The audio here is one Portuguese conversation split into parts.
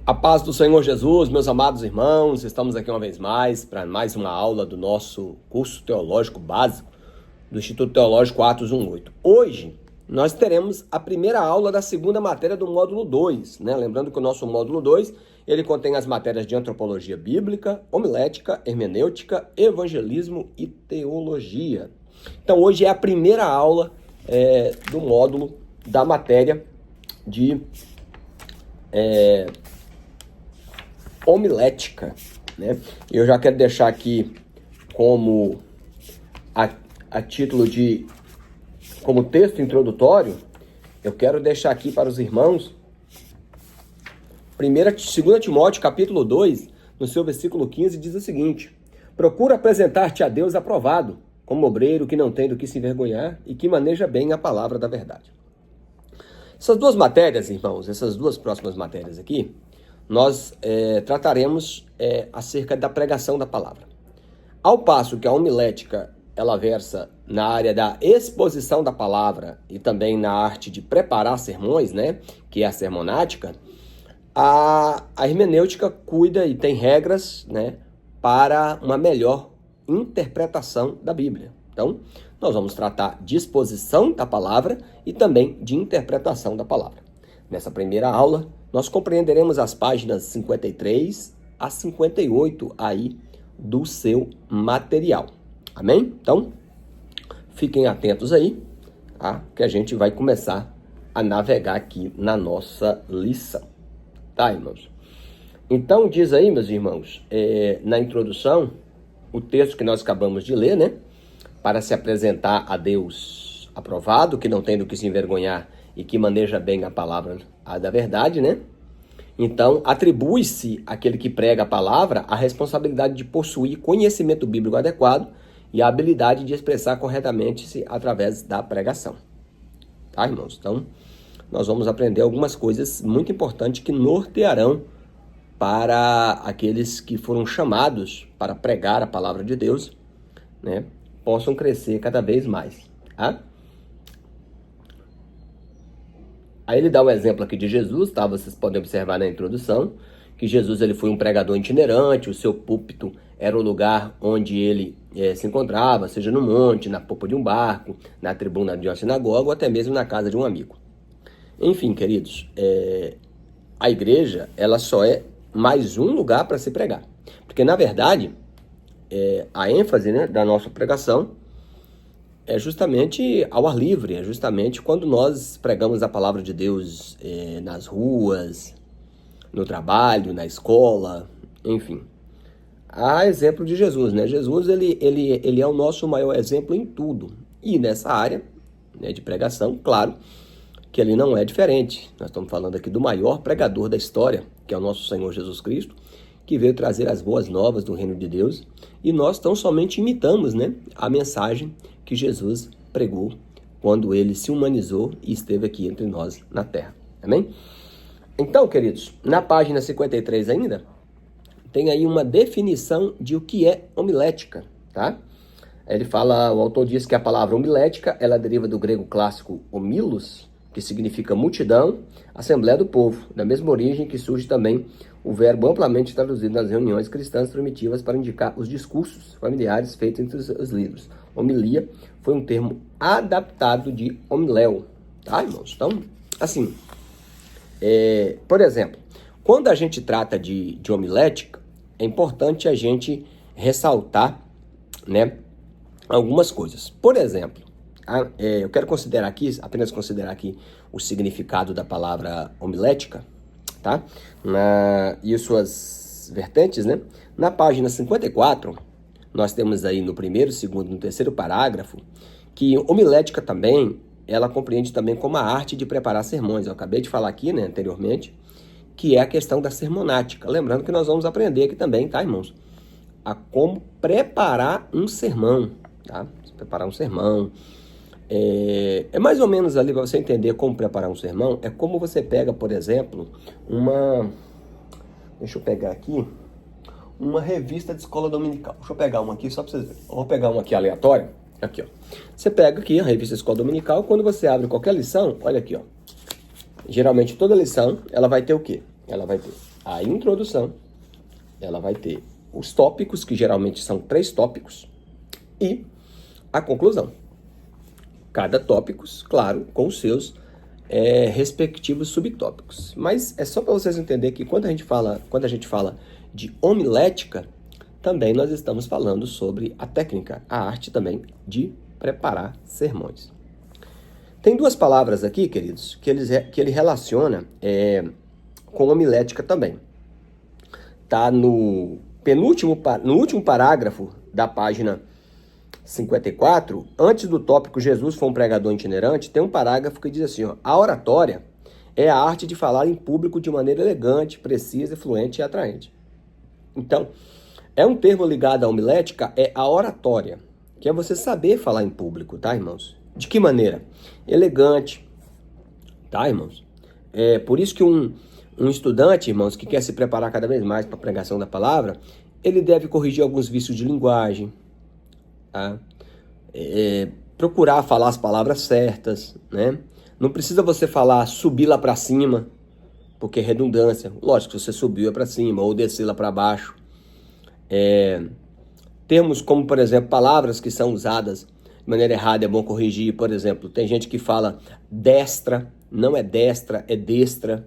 A paz do Senhor Jesus, meus amados irmãos, estamos aqui uma vez mais para mais uma aula do nosso curso teológico básico do Instituto Teológico Atos 1:8. Hoje nós teremos a primeira aula da segunda matéria do módulo 2, né? Lembrando que o nosso módulo 2, ele contém as matérias de antropologia bíblica, homilética, hermenêutica, evangelismo e teologia. Então hoje é a primeira aula do módulo da matéria de homilética, né? Eu já quero deixar aqui como a título como texto introdutório, eu quero deixar aqui para os irmãos 2 Timóteo capítulo 2, no seu versículo 15, diz o seguinte: procura apresentar-te a Deus aprovado, como obreiro que não tem do que se envergonhar e que maneja bem a palavra da verdade. Essas duas matérias, irmãos, essas duas próximas matérias aqui, nós trataremos acerca da pregação da palavra. Ao passo que a homilética, ela versa na área da exposição da palavra e também na arte de preparar sermões, né, que é a sermonática, a hermenêutica cuida e tem regras, né, para uma melhor interpretação da Bíblia. Então, nós vamos tratar de exposição da palavra e também de interpretação da palavra. Nessa primeira aula, nós compreenderemos as páginas 53 a 58 aí do seu material. Amém? Então, fiquem atentos aí, tá? Que a gente vai começar a navegar aqui na nossa lição. Tá, irmãos? Então, diz aí, meus irmãos, na introdução, o texto que nós acabamos de ler, né? Para se apresentar a Deus aprovado, que não tem do que se envergonhar e que maneja bem a palavra da verdade, né? Então, atribui-se àquele que prega a palavra a responsabilidade de possuir conhecimento bíblico adequado e a habilidade de expressar corretamente-se através da pregação. Tá, irmãos? Então, nós vamos aprender algumas coisas muito importantes que nortearão para aqueles que foram chamados para pregar a palavra de Deus, né? Possam crescer cada vez mais, tá? Aí ele dá um exemplo aqui de Jesus, tá? Vocês podem observar na introdução que Jesus ele foi um pregador itinerante, o seu púlpito era o lugar onde ele se encontrava, seja no monte, na popa de um barco, na tribuna de uma sinagoga ou até mesmo na casa de um amigo. Enfim, queridos, a igreja ela só é mais um lugar para se pregar. Porque, na verdade, a ênfase, né, da nossa pregação é justamente ao ar livre, é justamente quando nós pregamos a palavra de Deus nas ruas, no trabalho, na escola, enfim. Há exemplo de Jesus, né? Jesus, ele é o nosso maior exemplo em tudo. E nessa área, né, de pregação, claro, que ele não é diferente. Nós estamos falando aqui do maior pregador da história, que é o nosso Senhor Jesus Cristo, que veio trazer as boas novas do reino de Deus. E nós tão somente imitamos, né, a mensagem que Jesus pregou quando ele se humanizou e esteve aqui entre nós na terra. Amém? Então, queridos, na página 53 ainda, tem aí uma definição de o que é homilética, tá? Ele fala, o autor diz que a palavra homilética, ela deriva do grego clássico homilos, que significa multidão, assembleia do povo, da mesma origem que surge também o verbo amplamente traduzido nas reuniões cristãs primitivas para indicar os discursos familiares feitos entre os líderes. Homilia foi um termo adaptado de homiléu, tá, irmãos? Então, assim, por exemplo, quando a gente trata de homilética, é importante a gente ressaltar, né, algumas coisas. Por exemplo, eu quero apenas considerar aqui o significado da palavra homilética, tá? E suas vertentes, né? Na página 54, nós temos aí no primeiro, segundo e no terceiro parágrafo, que homilética também, ela compreende também como a arte de preparar sermões. Eu acabei de falar aqui, né, anteriormente, que é a questão da sermonática. Lembrando que nós vamos aprender aqui também, tá, irmãos? A como preparar um sermão, tá? Preparar um sermão. É mais ou menos ali, para você entender como preparar um sermão, é como você pega, por exemplo, deixa eu pegar aqui, uma revista de escola dominical. Deixa eu pegar uma aqui só para vocês verem. Eu vou pegar uma aqui aleatória. Aqui, ó. Você pega aqui a revista de escola dominical, quando você abre qualquer lição, olha aqui, ó. Geralmente toda lição, ela vai ter o quê? Ela vai ter a introdução, ela vai ter os tópicos, que geralmente são 3 tópicos, e a conclusão. Cada tópico, claro, com os seus respectivos subtópicos. Mas é só para vocês entenderem que quando a gente fala de homilética, também nós estamos falando sobre a técnica, a arte também de preparar sermões. Tem 2 palavras aqui, queridos, que ele relaciona com homilética também. Está no último parágrafo da página 54, antes do tópico Jesus foi um pregador itinerante, tem um parágrafo que diz assim, ó, a oratória é a arte de falar em público de maneira elegante, precisa, fluente e atraente. Então, é um termo ligado à homilética, é a oratória, que é você saber falar em público, tá, irmãos? De que maneira? Elegante, tá, irmãos? Por isso que um estudante, irmãos, que quer se preparar cada vez mais para a pregação da palavra, ele deve corrigir alguns vícios de linguagem, tá? Procurar falar as palavras certas, né? Não precisa você falar subir lá para cima, porque é redundância. Lógico que você subiu para cima ou descer lá para baixo. Termos como, por exemplo, palavras que são usadas de maneira errada, é bom corrigir. Por exemplo, tem gente que fala destra, não é destra, é destra.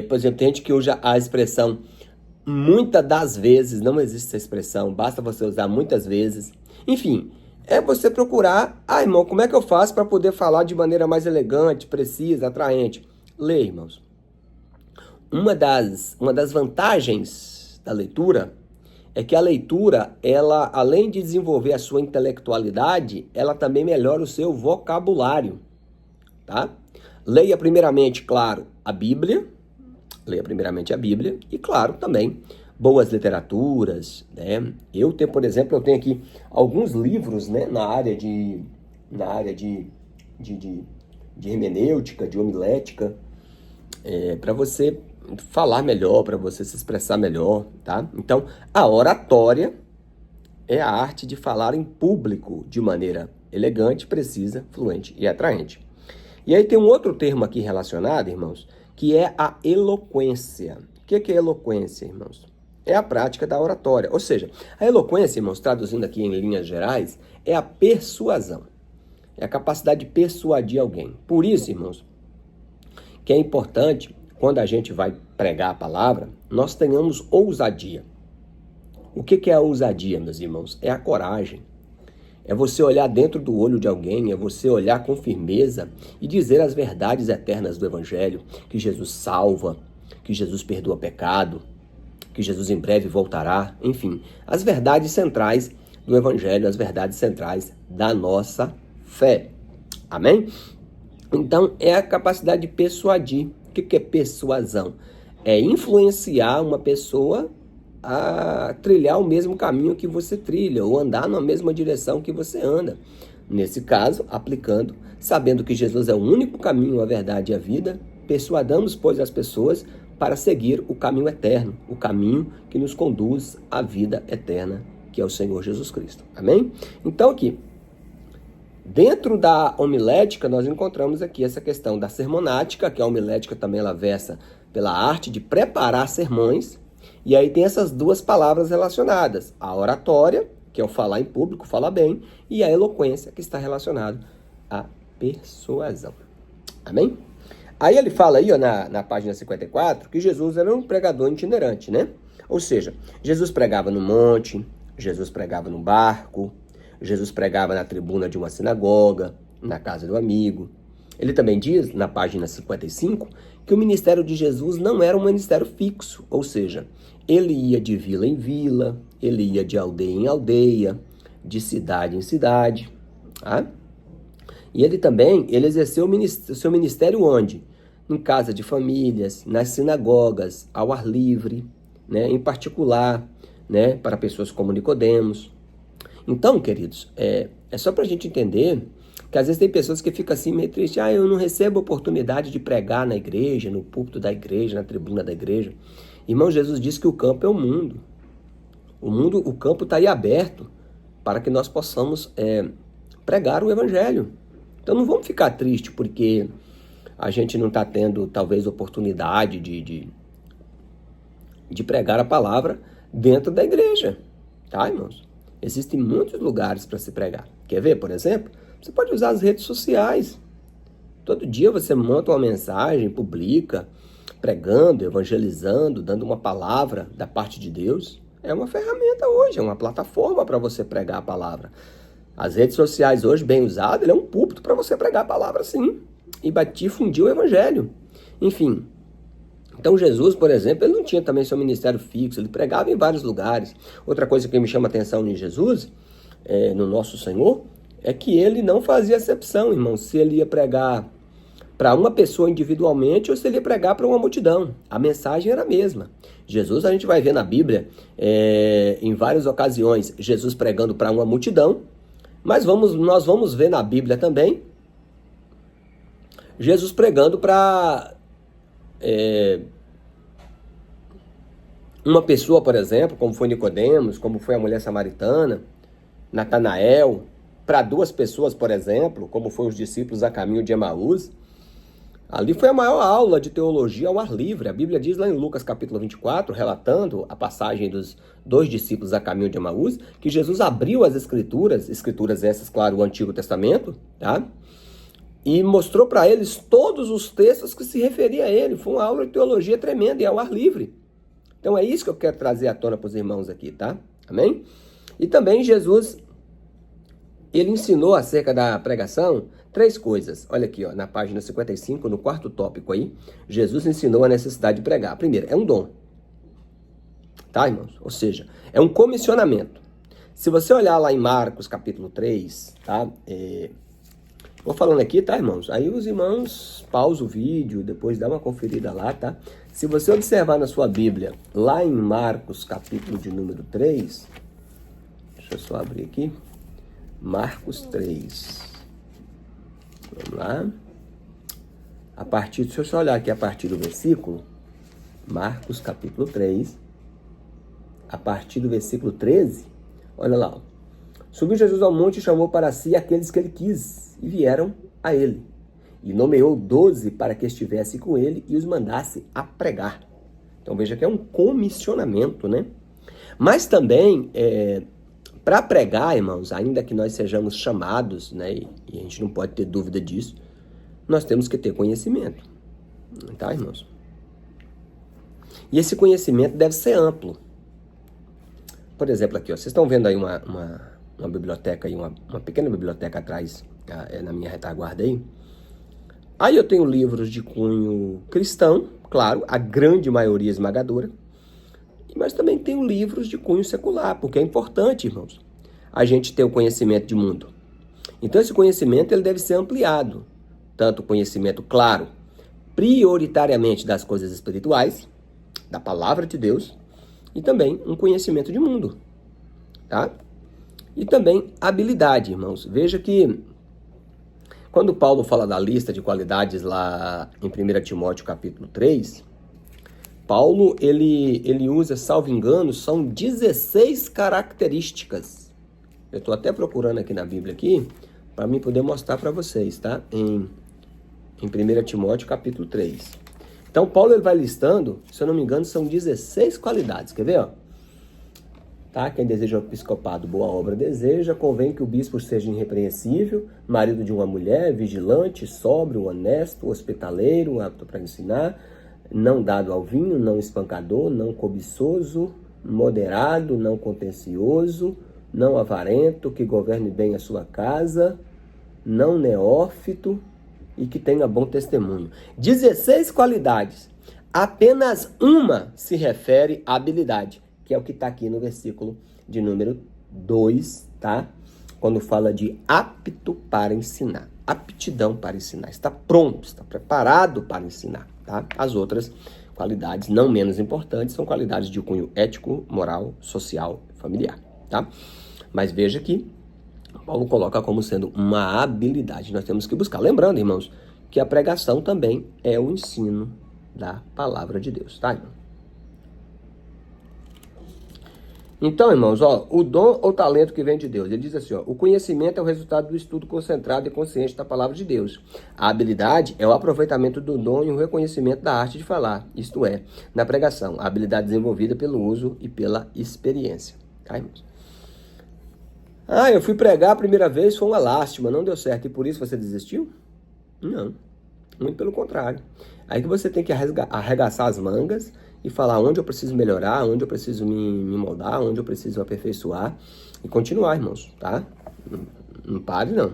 Por exemplo, tem gente que usa a expressão muitas das vezes, não existe essa expressão, basta você usar muitas vezes. Enfim, é você procurar, irmão, como é que eu faço para poder falar de maneira mais elegante, precisa, atraente? Lê, irmãos. Uma das vantagens da leitura é que a leitura, ela, além de desenvolver a sua intelectualidade, ela também melhora o seu vocabulário, tá? Leia primeiramente, claro, a Bíblia. Leia primeiramente a Bíblia e, claro, também boas literaturas, né? Por exemplo, eu tenho aqui alguns livros, né, na área de hermenêutica, de homilética, para você falar melhor, para você se expressar melhor, tá? Então, a oratória é a arte de falar em público de maneira elegante, precisa, fluente e atraente. E aí tem um outro termo aqui relacionado, irmãos, que é a eloquência. O que é eloquência, irmãos? É a prática da oratória. Ou seja, a eloquência, irmãos, traduzindo aqui em linhas gerais, é a persuasão. É a capacidade de persuadir alguém. Por isso, irmãos, que é importante, quando a gente vai pregar a palavra, nós tenhamos ousadia. O que é a ousadia, meus irmãos? É a coragem. É você olhar dentro do olho de alguém, é você olhar com firmeza e dizer as verdades eternas do Evangelho, que Jesus salva, que Jesus perdoa pecado, que Jesus em breve voltará, enfim, as verdades centrais do Evangelho, as verdades centrais da nossa fé. Amém? Então, é a capacidade de persuadir. O que é persuasão? É influenciar uma pessoa a trilhar o mesmo caminho que você trilha, ou andar na mesma direção que você anda. Nesse caso, aplicando, sabendo que Jesus é o único caminho, a verdade e a vida, persuadamos, pois, as pessoas para seguir o caminho eterno, o caminho que nos conduz à vida eterna, que é o Senhor Jesus Cristo. Amém? Então, aqui, dentro da homilética, nós encontramos aqui essa questão da sermonática, que a homilética também ela versa pela arte de preparar sermões. E aí tem essas 2 palavras relacionadas, a oratória, que é o falar em público, falar bem, e a eloquência, que está relacionado à persuasão. Amém? Aí ele fala aí, ó, na página 54, que Jesus era um pregador itinerante, né? Ou seja, Jesus pregava no monte, Jesus pregava no barco, Jesus pregava na tribuna de uma sinagoga, na casa do amigo. Ele também diz, na página 55, que o ministério de Jesus não era um ministério fixo, ou seja, ele ia de vila em vila, ele ia de aldeia em aldeia, de cidade em cidade, tá? E ele exerceu o seu ministério onde? Em casa de famílias, nas sinagogas, ao ar livre, né? Em particular, né? Para pessoas como Nicodemos. Então, queridos, é só para a gente entender que às vezes tem pessoas que ficam assim meio tristes. Eu não recebo oportunidade de pregar na igreja, no púlpito da igreja, na tribuna da igreja. Irmão, Jesus disse que o campo é o mundo. O campo está aí aberto para que nós possamos pregar o evangelho. Então não vamos ficar tristes porque a gente não está tendo talvez oportunidade de de pregar a palavra dentro da igreja, tá, irmãos? Existem muitos lugares para se pregar. Quer ver, por exemplo? Você pode usar as redes sociais. Todo dia você monta uma mensagem, publica, pregando, evangelizando, dando uma palavra da parte de Deus. É uma ferramenta hoje, é uma plataforma para você pregar a palavra. As redes sociais hoje, bem usadas, ele é um púlpito para você pregar a palavra, sim, e difundir o evangelho. Enfim, então Jesus, por exemplo, ele não tinha também seu ministério fixo, ele pregava em vários lugares. Outra coisa que me chama a atenção em Jesus, no nosso Senhor, é que ele não fazia acepção, irmão, se ele ia pregar para uma pessoa individualmente ou se ele ia pregar para uma multidão. A mensagem era a mesma. Jesus, a gente vai ver na Bíblia, em várias ocasiões, Jesus pregando para uma multidão, mas nós vamos ver na Bíblia também Jesus pregando para uma pessoa, por exemplo, como foi Nicodemos, como foi a mulher samaritana, Natanael, para duas pessoas, por exemplo, como foi os discípulos a caminho de Emaús. Ali foi a maior aula de teologia ao ar livre. A Bíblia diz lá em Lucas capítulo 24, relatando a passagem dos dois discípulos a caminho de Emaús, que Jesus abriu as escrituras essas, claro, o Antigo Testamento, tá? E mostrou para eles todos os textos que se referiam a ele. Foi uma aula de teologia tremenda e ao ar livre. Então é isso que eu quero trazer à tona para os irmãos aqui, tá? Amém? E também Jesus, ele ensinou acerca da pregação 3 coisas. Olha aqui, ó, na página 55, no 4º tópico aí, Jesus ensinou a necessidade de pregar. Primeiro, é um dom. Tá, irmãos? Ou seja, é um comissionamento. Se você olhar lá em Marcos, capítulo 3, tá? Vou falando aqui, tá, irmãos? Aí os irmãos pausam o vídeo, depois dá uma conferida lá, tá? Se você observar na sua Bíblia, lá em Marcos, capítulo de número 3, deixa eu só abrir aqui. Marcos 3. Vamos lá. Deixa eu só olhar aqui a partir do versículo. Marcos capítulo 3. A partir do versículo 13. Olha lá. Ó. Subiu Jesus ao monte e chamou para si aqueles que ele quis. E vieram a ele. E nomeou 12 para que estivesse com ele e os mandasse a pregar. Então veja que é um comissionamento, né? Mas também... para pregar, irmãos, ainda que nós sejamos chamados, né, e a gente não pode ter dúvida disso, nós temos que ter conhecimento, tá, irmãos? E esse conhecimento deve ser amplo. Por exemplo, aqui, ó, vocês estão vendo aí uma biblioteca, aí, uma pequena biblioteca atrás, na minha retaguarda aí. Aí eu tenho livros de cunho cristão, claro, a grande maioria esmagadora, mas também tenho livros de cunho secular, porque é importante, irmãos, a gente ter o conhecimento de mundo. Então esse conhecimento ele deve ser ampliado, tanto o conhecimento, claro, prioritariamente das coisas espirituais, da palavra de Deus, e também um conhecimento de mundo, tá? E também habilidade, irmãos. Veja que quando Paulo fala da lista de qualidades lá em 1 Timóteo capítulo 3, Paulo, ele usa, salvo engano, são 16 características. Eu estou até procurando aqui na Bíblia aqui, para mim poder mostrar para vocês, tá? Em 1 Timóteo capítulo 3. Então, Paulo ele vai listando, se eu não me engano, são 16 qualidades. Quer ver, ó? Tá? Quem deseja o episcopado, boa obra deseja, convém que o bispo seja irrepreensível, marido de uma mulher, vigilante, sóbrio, honesto, hospitaleiro, apto para ensinar, não dado ao vinho, não espancador, não cobiçoso, moderado, não contencioso, não avarento, que governe bem a sua casa, não neófito e que tenha bom testemunho. 16 qualidades. Apenas uma se refere à habilidade, que é o que está aqui no versículo de número 2, tá? Quando fala de apto para ensinar. Aptidão para ensinar. Está pronto, está preparado para ensinar. Tá? As outras qualidades, não menos importantes, são qualidades de cunho ético, moral, social, familiar. Tá? Mas veja que Paulo coloca como sendo uma habilidade. Nós temos que buscar. Lembrando, irmãos, que a pregação também é o ensino da palavra de Deus. Tá, irmão? Então, irmãos, ó, o dom ou talento que vem de Deus, ele diz assim, ó, o conhecimento é o resultado do estudo concentrado e consciente da palavra de Deus. A habilidade é o aproveitamento do dom e o reconhecimento da arte de falar, isto é, na pregação, a habilidade desenvolvida pelo uso e pela experiência. Tá, irmãos? Ah, eu fui pregar a primeira vez, foi uma lástima, não deu certo, e por isso você desistiu? Não, muito pelo contrário. Aí que você tem que arregaçar as mangas e falar onde eu preciso melhorar, onde eu preciso me moldar, onde eu preciso aperfeiçoar e continuar, irmãos, tá? Não pare, não.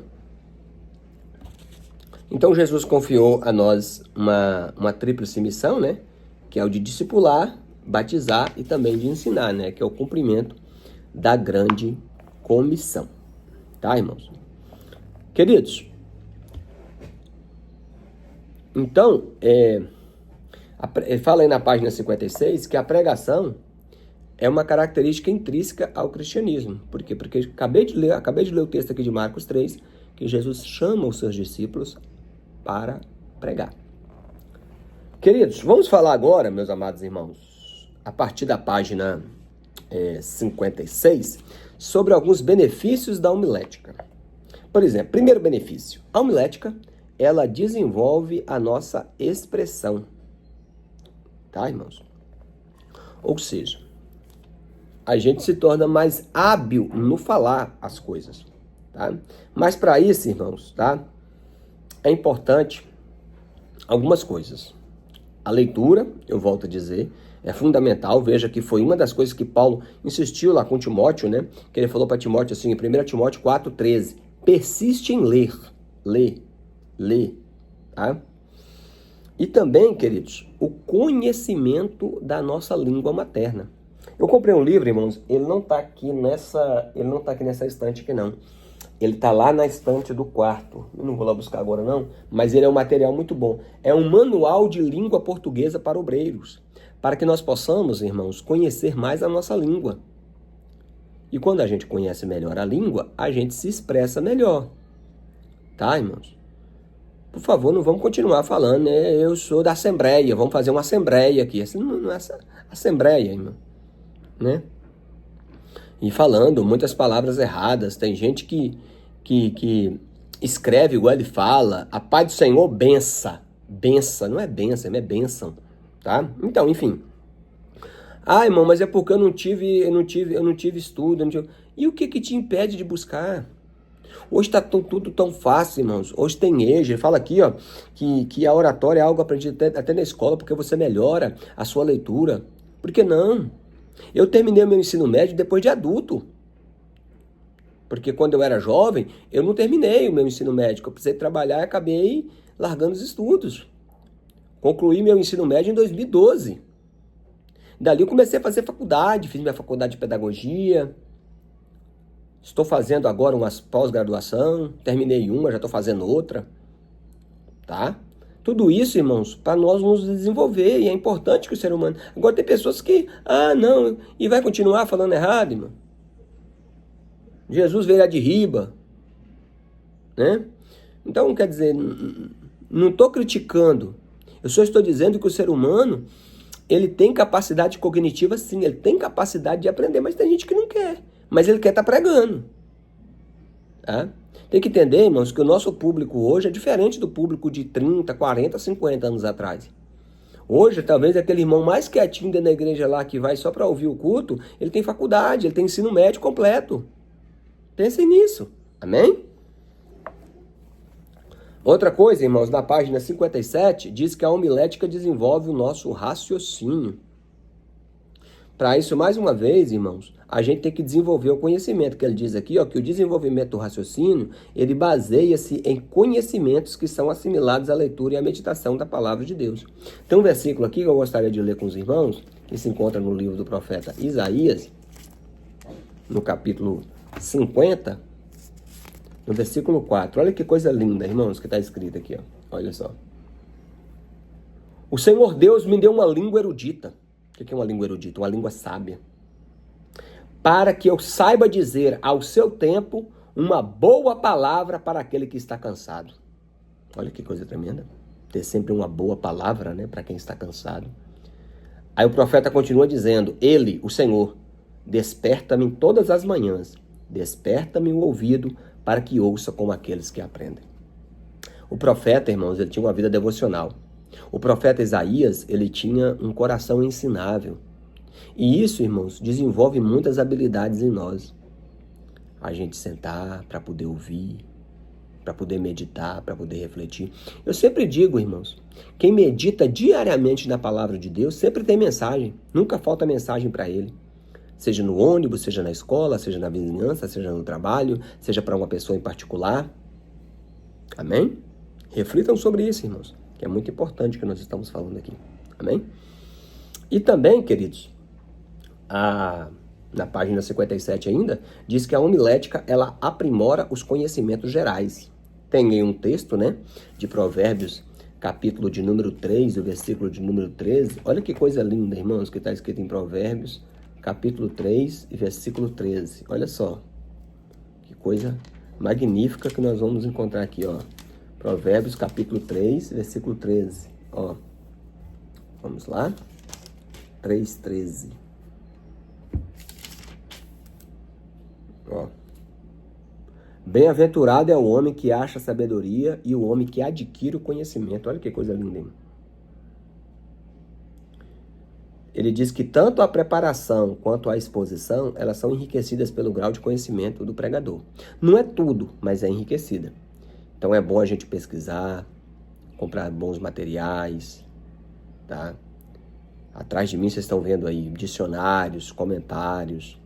Então, Jesus confiou a nós uma tríplice missão, né? Que é o de discipular, batizar e também de ensinar, né? Que é o cumprimento da grande comissão. Tá, irmãos? Queridos, então, fala aí na página 56 que a pregação é uma característica intrínseca ao cristianismo. Por quê? Porque acabei de ler o texto aqui de Marcos 3, que Jesus chama os seus discípulos para pregar. Queridos, vamos falar agora, meus amados irmãos, a partir da página 56, sobre alguns benefícios da homilética. Por exemplo, primeiro benefício, a homilética, ela desenvolve a nossa expressão. Tá, irmãos? Ou seja, a gente se torna mais hábil no falar as coisas, tá? Mas para isso, irmãos, tá? É importante algumas coisas. A leitura, eu volto a dizer, é fundamental. Veja que foi uma das coisas que Paulo insistiu lá com Timóteo, né? Que ele falou para Timóteo assim, em 1 Timóteo 4,13, persiste em ler, tá? E também, queridos, o conhecimento da nossa língua materna. Eu comprei um livro, irmãos, ele não está aqui nessa estante aqui, não. Ele está lá na estante do quarto. Eu não vou lá buscar agora, não, mas ele é um material muito bom. É um manual de língua portuguesa para obreiros, para que nós possamos, irmãos, conhecer mais a nossa língua. E quando a gente conhece melhor a língua, a gente se expressa melhor. Tá, irmãos? Por favor, não vamos continuar falando, né? Eu sou da Assembleia, vamos fazer uma Assembleia aqui. Essa não é essa Assembleia, irmão, né? E falando muitas palavras erradas. Tem gente que escreve igual ele fala. A paz do Senhor bença. Bença, não é benção, é bênção, tá? Então, enfim. Ah, irmão, mas é porque eu não tive estudo. E o que te impede de buscar? Hoje está tudo tão fácil, irmãos. Hoje tem EJA. Ele fala aqui, ó, que a oratória é algo aprendido até na escola, porque você melhora a sua leitura. Por que não? Eu terminei o meu ensino médio depois de adulto. Porque quando eu era jovem, eu não terminei o meu ensino médio. Eu precisei trabalhar e acabei largando os estudos. Concluí meu ensino médio em 2012. Dali eu comecei a fazer faculdade, fiz minha faculdade de pedagogia. Estou fazendo agora uma pós-graduação, terminei uma, já estou fazendo outra, tá? Tudo isso, irmãos, para nós nos desenvolver, e é importante que o ser humano... Agora tem pessoas que, não, e vai continuar falando errado, irmão. Jesus veio lá de riba, né? Então, quer dizer, não estou criticando, eu só estou dizendo que o ser humano, ele tem capacidade cognitiva, sim, ele tem capacidade de aprender, mas tem gente que não quer. Mas ele quer estar pregando. Tá? Tem que entender, irmãos, que o nosso público hoje é diferente do público de 30, 40, 50 anos atrás. Hoje, talvez aquele irmão mais quietinho dentro da igreja lá, que vai só para ouvir o culto, ele tem faculdade, ele tem ensino médio completo. Pensem nisso. Amém? Outra coisa, irmãos, na página 57, diz que a homilética desenvolve o nosso raciocínio. Para isso, mais uma vez, irmãos, a gente tem que desenvolver o conhecimento, que ele diz aqui, ó, que o desenvolvimento do raciocínio, ele baseia-se em conhecimentos que são assimilados à leitura e à meditação da palavra de Deus. Tem um versículo aqui que eu gostaria de ler com os irmãos, que se encontra no livro do profeta Isaías, no capítulo 50, no versículo 4. Olha que coisa linda, irmãos, que está escrito aqui, ó. Olha só. O Senhor Deus me deu uma língua erudita. O que é uma língua erudita? Uma língua sábia. Para que eu saiba dizer ao seu tempo uma boa palavra para aquele que está cansado. Olha que coisa tremenda. Ter sempre uma boa palavra, né, para quem está cansado. Aí o profeta continua dizendo, ele, o Senhor, Desperta-me todas as manhãs, desperta-me o ouvido para que ouça como aqueles que aprendem. O profeta, irmãos, ele tinha uma vida devocional. O profeta Isaías, ele tinha um coração ensinável. E isso, irmãos, desenvolve muitas habilidades em nós. A gente sentar para poder ouvir, para poder meditar, para poder refletir. Eu sempre digo, irmãos, quem medita diariamente na palavra de Deus sempre tem mensagem. Nunca falta mensagem para ele. Seja no ônibus, seja na escola, seja na vizinhança, seja no trabalho, seja para uma pessoa em particular. Amém? Reflitam sobre isso, irmãos, que é muito importante o que nós estamos falando aqui. Amém? E também, queridos, na página 57 ainda, diz que a homilética, ela aprimora os conhecimentos gerais. Tem aí um texto, né, de Provérbios, capítulo de número 3, o versículo de número 13. Olha que coisa linda, irmãos, que está escrito em Provérbios, capítulo 3 e versículo 13. Olha só, que coisa magnífica que nós vamos encontrar aqui, ó. Provérbios, capítulo 3, versículo 13. Ó, vamos lá. 3:13. Ó. Bem-aventurado é o homem que acha sabedoria e o homem que adquire o conhecimento. Olha que coisa linda, hein? Ele diz que tanto a preparação quanto a exposição, elas são enriquecidas pelo grau de conhecimento do pregador. Não é tudo, mas é enriquecida. Então é bom a gente pesquisar, comprar bons materiais, tá? Atrás de mim vocês estão vendo aí dicionários, comentários,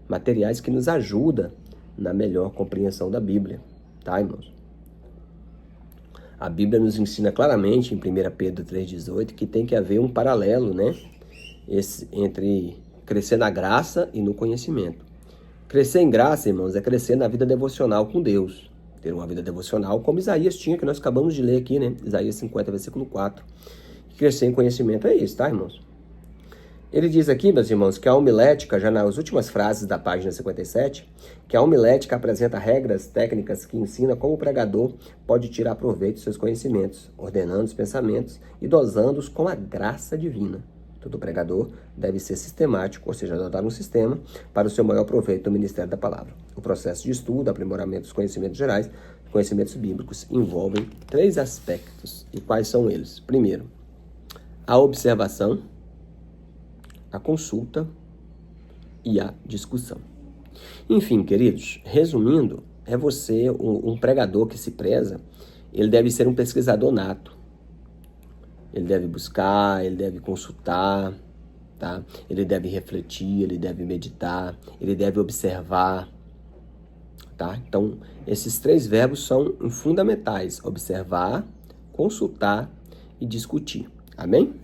materiais que nos ajudam na melhor compreensão da Bíblia, tá, irmãos? A Bíblia nos ensina claramente, em 1 Pedro 3,18, que tem que haver um paralelo, né? Entre crescer na graça e no conhecimento. Crescer em graça, irmãos, é crescer na vida devocional com Deus. Ter uma vida devocional como Isaías tinha, que nós acabamos de ler aqui, né? Isaías 50, versículo 4. Crescer em conhecimento é isso, tá, irmãos? Ele diz aqui, meus irmãos, que a homilética, já nas últimas frases da página 57, que a homilética apresenta regras técnicas que ensina como o pregador pode tirar proveito dos seus conhecimentos, ordenando os pensamentos e dosando-os com a graça divina. Todo pregador deve ser sistemático, ou seja, adotar um sistema para o seu maior proveito do ministério da palavra. O processo de estudo, aprimoramento dos conhecimentos gerais, conhecimentos bíblicos, envolvem 3 aspectos. E quais são eles? Primeiro, a observação, a consulta e a discussão. Enfim, queridos, resumindo, é você, um pregador que se preza, ele deve ser um pesquisador nato. Ele deve buscar, ele deve consultar, tá? Ele deve refletir, ele deve meditar, ele deve observar, tá? Então, esses 3 verbos são fundamentais: observar, consultar e discutir. Amém?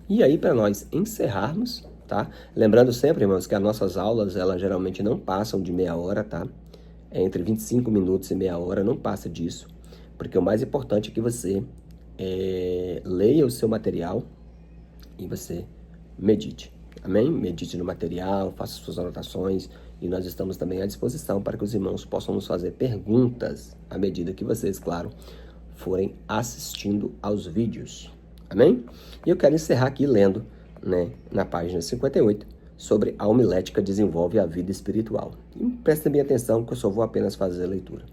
E aí, para nós encerrarmos, tá? Lembrando sempre, irmãos, que as nossas aulas, elas geralmente não passam de meia hora, tá? É entre 25 minutos e meia hora, não passa disso. Porque o mais importante é que você leia o seu material e você medite. Amém? Medite no material, faça suas anotações. E nós estamos também à disposição para que os irmãos possam nos fazer perguntas à medida que vocês, claro, forem assistindo aos vídeos. Amém? E eu quero encerrar aqui lendo, né, na página 58, sobre a homilética desenvolve a vida espiritual. E prestem bem atenção, que eu só vou apenas fazer a leitura.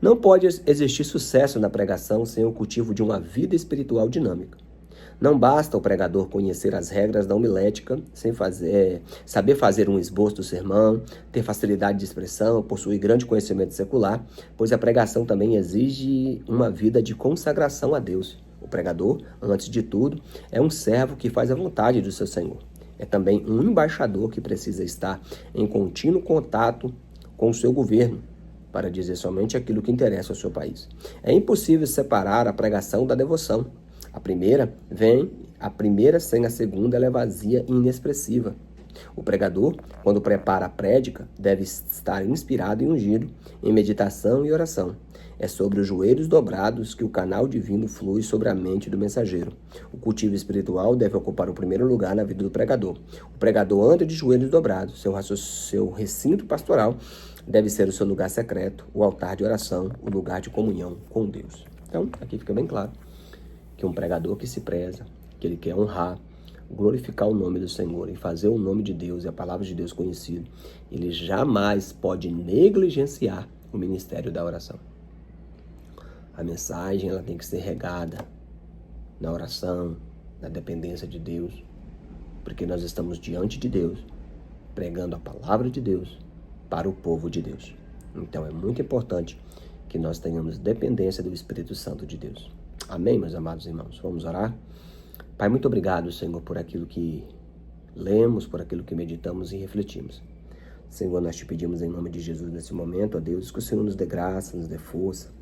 Não pode existir sucesso na pregação sem o cultivo de uma vida espiritual dinâmica. Não basta o pregador conhecer as regras da homilética, sem saber fazer um esboço do sermão, ter facilidade de expressão, possuir grande conhecimento secular, pois a pregação também exige uma vida de consagração a Deus. O pregador, antes de tudo, é um servo que faz a vontade do seu Senhor. É também um embaixador que precisa estar em contínuo contato com o seu governo, para dizer somente aquilo que interessa ao seu país. É impossível separar a pregação da devoção. A primeira sem a segunda, ela é vazia e inexpressiva. O pregador, quando prepara a prédica, deve estar inspirado e ungido em meditação e oração. É sobre os joelhos dobrados que o canal divino flui sobre a mente do mensageiro. O cultivo espiritual deve ocupar o primeiro lugar na vida do pregador. O pregador anda de joelhos dobrados. Seu recinto pastoral deve ser o seu lugar secreto, o altar de oração, o lugar de comunhão com Deus. Então, aqui fica bem claro que um pregador que se preza, que ele quer honrar glorificar o nome do Senhor, em fazer o nome de Deus e a palavra de Deus conhecido, ele jamais pode negligenciar o ministério da oração. A mensagem ela tem que ser regada na oração, na dependência de Deus, porque nós estamos diante de Deus, pregando a palavra de Deus para o povo de Deus. Então é muito importante que nós tenhamos dependência do Espírito Santo de Deus. Amém, meus amados irmãos? Vamos orar? Pai, muito obrigado, Senhor, por aquilo que lemos, por aquilo que meditamos e refletimos. Senhor, nós te pedimos em nome de Jesus nesse momento, ó Deus, que o Senhor nos dê graça, nos dê força,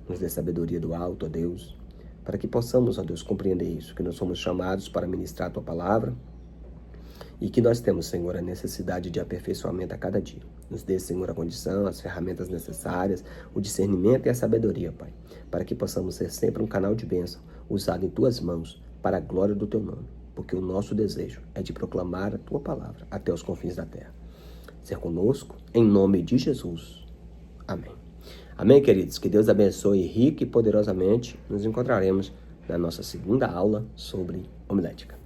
nos dê sabedoria do alto, ó Deus, para que possamos, ó Deus, compreender isso, que nós somos chamados para ministrar a Tua palavra e que nós temos, Senhor, a necessidade de aperfeiçoamento a cada dia. Nos dê, Senhor, a condição, as ferramentas necessárias, o discernimento e a sabedoria, Pai, para que possamos ser sempre um canal de bênção, usado em Tuas mãos, para a glória do Teu nome, porque o nosso desejo é de proclamar a Tua palavra até os confins da terra. Ser conosco, em nome de Jesus. Amém. Amém, queridos? Que Deus abençoe rico e poderosamente. Nos encontraremos na nossa segunda aula sobre homilética.